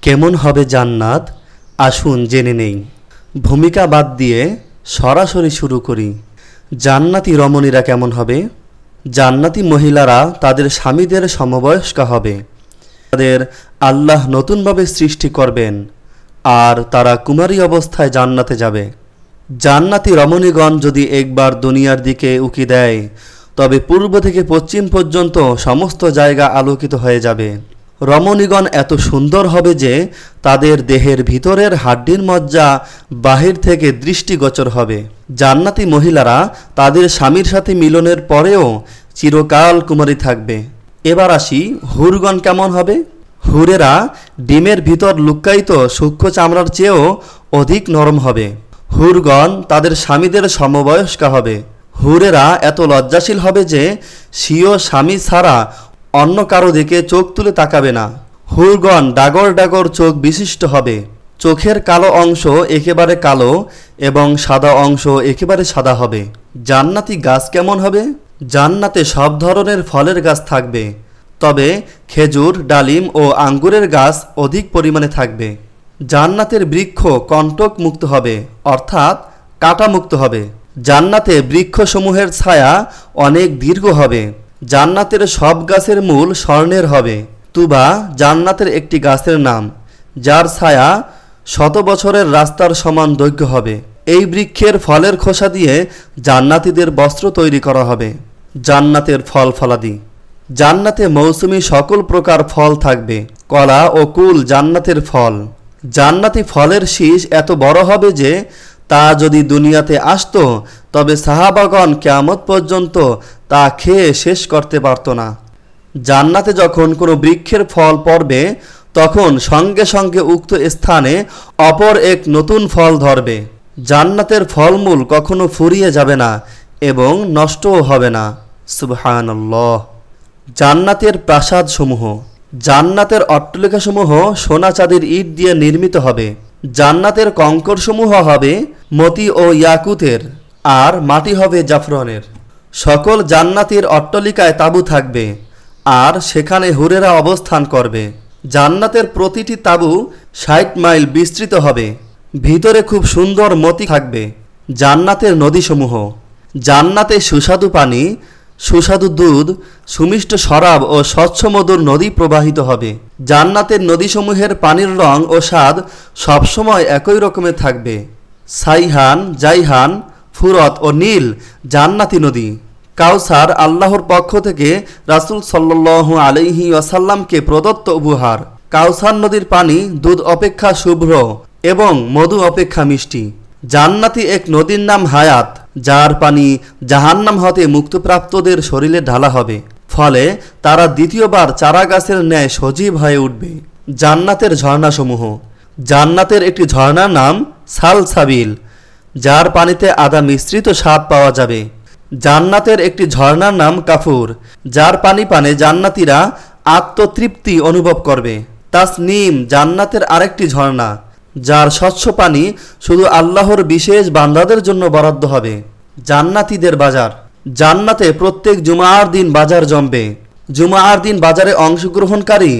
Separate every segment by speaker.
Speaker 1: কেমন হবে জান্নাত আসুন জেনে নেই। ভূমিকা বাদ দিয়ে সরাসরি শুরু করি। জান্নাতি রমণীরা কেমন হবে? জান্নাতি মহিলারা তাদের স্বামীদের সমবয়স্কা হবে। তাদের আল্লাহ নতুনভাবে সৃষ্টি করবেন আর তারা কুমারী অবস্থায় জান্নাতে যাবে। জান্নাতি রমণীগণ যদি একবার দুনিয়ার দিকে উকি দেয় তবে পূর্ব থেকে পশ্চিম পর্যন্ত সমস্ত জায়গা আলোকিত হয়ে যাবে। রমণীগণ এত সুন্দর হবে যে তাদের দেহের ভিতরের হাড্ডির মজ্জা বাহির থেকে দৃষ্টিগোচর হবে। জান্নাতি মহিলারা তাদের স্বামীর সাথে মিলনের পরেও চিরকাল কুমারী থাকবে। এবার আসি, হুরগণ কেমন হবে? হুরেরা ডিমের ভিতর লুক্কায়িত সূক্ষ্ম চামড়ার চেয়েও অধিক নরম হবে। হুরগণ তাদের স্বামীদের সমবয়স্কা হবে। হুরেরা এত লজ্জাশীল হবে যে স্বীয় স্বামী ছাড়া অন্য কারো দিকে চোখ তুলে তাকাবে না। হুরগণ ডাগর ডাগর চোখ বিশিষ্ট হবে। চোখের কালো অংশ একেবারে কালো এবং সাদা অংশ একেবারে সাদা হবে। জান্নাতি গাছ কেমন হবে? জান্নাতে সব ধরনের ফলের গাছ থাকবে, তবে খেজুর, ডালিম ও আঙ্গুরের গাছ অধিক পরিমাণে থাকবে। জান্নাতের বৃক্ষ কণ্টক মুক্ত হবে, অর্থাৎ কাঁটা মুক্ত হবে। জান্নাতে বৃক্ষসমূহের ছায়া অনেক দীর্ঘ হবে। জান্নাতের সব গাছের মূল স্বর্ণের হবে। তুবা জান্নাতের একটি গাছের নাম, যার ছায়া 100 বছরের রাস্তার সমান দৈর্ঘ্য হবে। এই বৃক্ষের ফলের খোসা দিয়ে জান্নাতীদের বস্ত্র তৈরি করা হবে। জান্নাতের ফল ফলাদি। জান্নাতে মৌসুমি সকল প্রকার ফল থাকবে। কলা ও কুল জান্নাতের ফল। জান্নাতি ফলের শীষ এত বড় হবে যে তা যদি দুনিয়াতে আসতো তবে সাহাবাগণ কিয়ামত পর্যন্ত তা খেয়ে শেষ করতে পারত না। জান্নাতে যখন কোনো বৃক্ষের ফল পড়বে তখন সঙ্গে সঙ্গে উক্ত স্থানে অপর এক নতুন ফল ধরবে। জান্নাতের ফলমূল কখনো ফুরিয়ে যাবে না এবং নষ্টও হবে না। সুবহানাল্লাহ। জান্নাতের প্রাসাদসমূহ। জান্নাতের অট্টালিকাসমূহ সোনা চাঁদির ইট দিয়ে নির্মিত হবে। জান্নাতের কঙ্করসমূহ হবে মতি ও ইয়াকুতের, আর মাটি হবে জাফরানের। সকল জান্নাতীর অট্টালিকায় তাঁবু থাকবে, আর সেখানে হুরেরা অবস্থান করবে। জান্নাতের প্রতিটি তাঁবু 60 মাইল বিস্তৃত হবে। ভিতরে খুব সুন্দর মতি থাকবে। জান্নাতের নদীসমূহ। জান্নাতে সুস্বাদু পানি, সুস্বাদু দুধ, সুমিষ্ট শরাব ও স্বচ্ছ মধুর নদী প্রবাহিত হবে। জান্নাতের নদীসমূহের পানির রং ও স্বাদ সবসময় একই রকমের থাকবে। সাইহান, জাইহান, ফুরত ও নীল জান্নাতি নদী। কাউসার আল্লাহর পক্ষ থেকে রাসূল সাল্লাল্লাহু আলাইহি ওয়াসাল্লামকে প্রদত্ত উপহার। কাউসার নদীর পানি দুধ অপেক্ষা শুভ্র এবং মধু অপেক্ষা মিষ্টি। জান্নাতি এক নদীর নাম হায়াত, যার পানি জাহান্নাম হতে মুক্তপ্রাপ্তদের শরীরে ঢালা হবে, ফলে তারা দ্বিতীয়বার চারা গাছের ন্যায় সজীব হয়ে উঠবে। জান্নাতের ঝর্ণাসমূহ। জান্নাতের একটি ঝর্ণার নাম সালসাবিল, যার পানিতে আদা মিশ্রিত স্বাদ পাওয়া যাবে। জান্নাতের একটি ঝর্ণার নাম কাফুর, যার পানি পানে জান্নাতীরা আত্মতৃপ্তি অনুভব করবে। তাসনিম জান্নাতের আরেকটি ঝর্ণা, যার স্বচ্ছ পানি শুধু আল্লাহর বিশেষ বান্দাদের জন্য বরাদ্দ হবে। জান্নাতীদের বাজার। জান্নাতে প্রত্যেক জুমার দিন বাজার জমবে। জুমার দিন বাজারে অংশগ্রহণকারী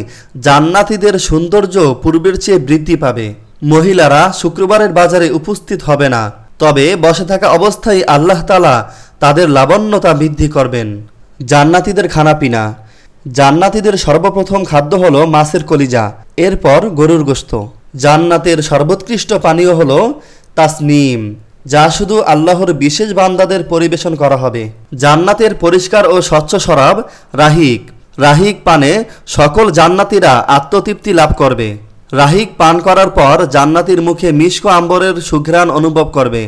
Speaker 1: জান্নাতীদের সৌন্দর্য পূর্বের চেয়ে বৃদ্ধি পাবে। মহিলারা শুক্রবারের বাজারে উপস্থিত হবে না, তবে বসে থাকা অবস্থায় আল্লাহ তাআলা তাদের লাবণ্যতা বৃদ্ধি করবেন। জান্নাতীদের খানাপিনা। জান্নাতীদের সর্বপ্রথম খাদ্য হলো মাছের কলিজা, এরপর গরুর গোশত। জান্নাতের সর্বোৎকৃষ্ট পানীয় হলো তাসনিম, যা শুধু আল্লাহর বিশেষ বান্দাদের পরিবেশন করা হবে। জান্নাতের পরিষ্কার ও স্বচ্ছ শরাব রাহিক। রাহিক পানে সকল জান্নাতীরা আত্মতৃপ্তি লাভ করবে। রাহিক পান করার পর জান্নাতীর মুখে মিশক আম্বরের সুঘ্রাণ অনুভব করবে।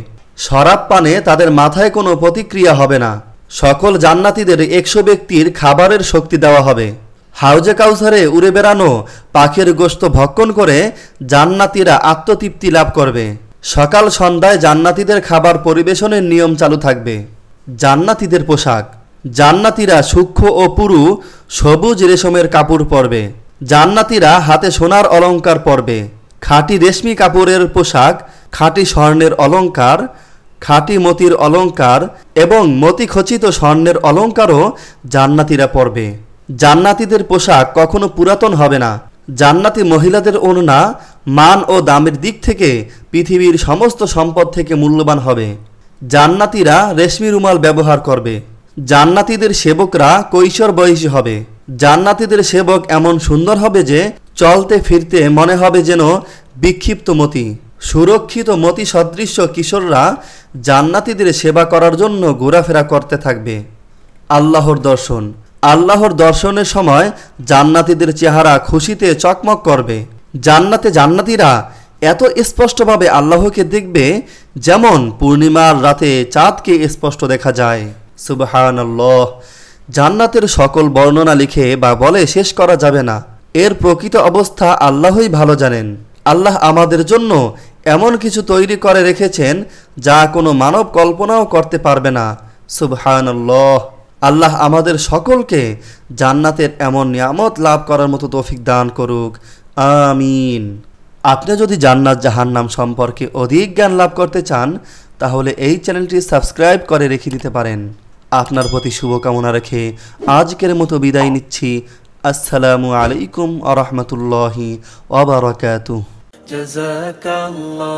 Speaker 1: শরাব পানে তাদের মাথায় কোনো প্রতিক্রিয়া হবে না। সকল জান্নাতীদের 100 ব্যক্তির খাবারের শক্তি দেওয়া হবে। হাউজে কাউসারে উড়ে বেড়ানো পাখির গোশত ভক্ষণ করে জান্নাতীরা আত্মতৃপ্তি লাভ করবে। সকাল সন্ধ্যায় জান্নাতীদের খাবার পরিবেশনের নিয়ম চালু থাকবে। জান্নাতীদের পোশাক। জান্নাতীরা সূক্ষ্ম ও পুরু সবুজ রেশমের কাপড় পরবে। জান্নাতীরা হাতে সোনার অলংকার পরবে। খাঁটি রেশমি কাপড়ের পোশাক, খাঁটি স্বর্ণের অলংকার, খাঁটি মতির অলংকার এবং মতিখচিত স্বর্ণের অলংকারও জান্নাতীরা পরবে। জান্নাতীদের পোশাক কখনো পুরাতন হবে না। জান্নাতি মহিলাদের ওড়না মান ও দামের দিক থেকে পৃথিবীর সমস্ত সম্পদ থেকে মূল্যবান হবে। জান্নাতীরা রেশমি রুমাল ব্যবহার করবে। জান্নাতীদের সেবকরা কৈশোর বয়সী হবে। জান্নাতীদের সেবক এমন সুন্দর হবে যে চলতে ফিরতে মনে হবে যেন বিক্ষিপ্ত মতি। সুরক্ষিত মতি সদৃশ্য কিশোররা জান্নাতীদের সেবা করার জন্য ঘোরাফেরা করতে থাকবে। আল্লাহর দর্শন। আল্লাহর দর্শনের সময় জান্নাতীদের চেহারা খুশিতে চকমক করবে। জান্নাতীরা এত স্পষ্টভাবে আল্লাহকে দেখবে যেমন পূর্ণিমার রাতে চাঁদকে স্পষ্ট দেখা যায়। সুবহানাল্লাহ। জান্নাতের সকল বর্ণনা লিখে বা বলে শেষ করা যাবে না। এর প্রকৃত অবস্থা আল্লাহই ভালো জানেন। আল্লাহ আমাদের জন্য এমন কিছু তৈরি করে রেখেছেন যা কোনো মানব কল্পনাও করতে পারবে না। সুবহানাল্লাহ। আল্লাহ আমাদের সকলকে জান্নাতের এমন নিয়ামত লাভ করার মতো তৌফিক দান করুক, আমিন। আপনি যদি জান্নাত জাহান্নাম সম্পর্কে অধিক জ্ঞান লাভ করতে চান তাহলে এই চ্যানেলটি সাবস্ক্রাইব করে রেখে দিতে পারেন। আপনার প্রতি শুভকামনা রেখে আজকের মতো বিদায় নিচ্ছি। আসসালামু আলাইকুম ওয়া রাহমাতুল্লাহি ওয়া বারাকাতুহু।
Speaker 2: জাযাকাল্লাহ।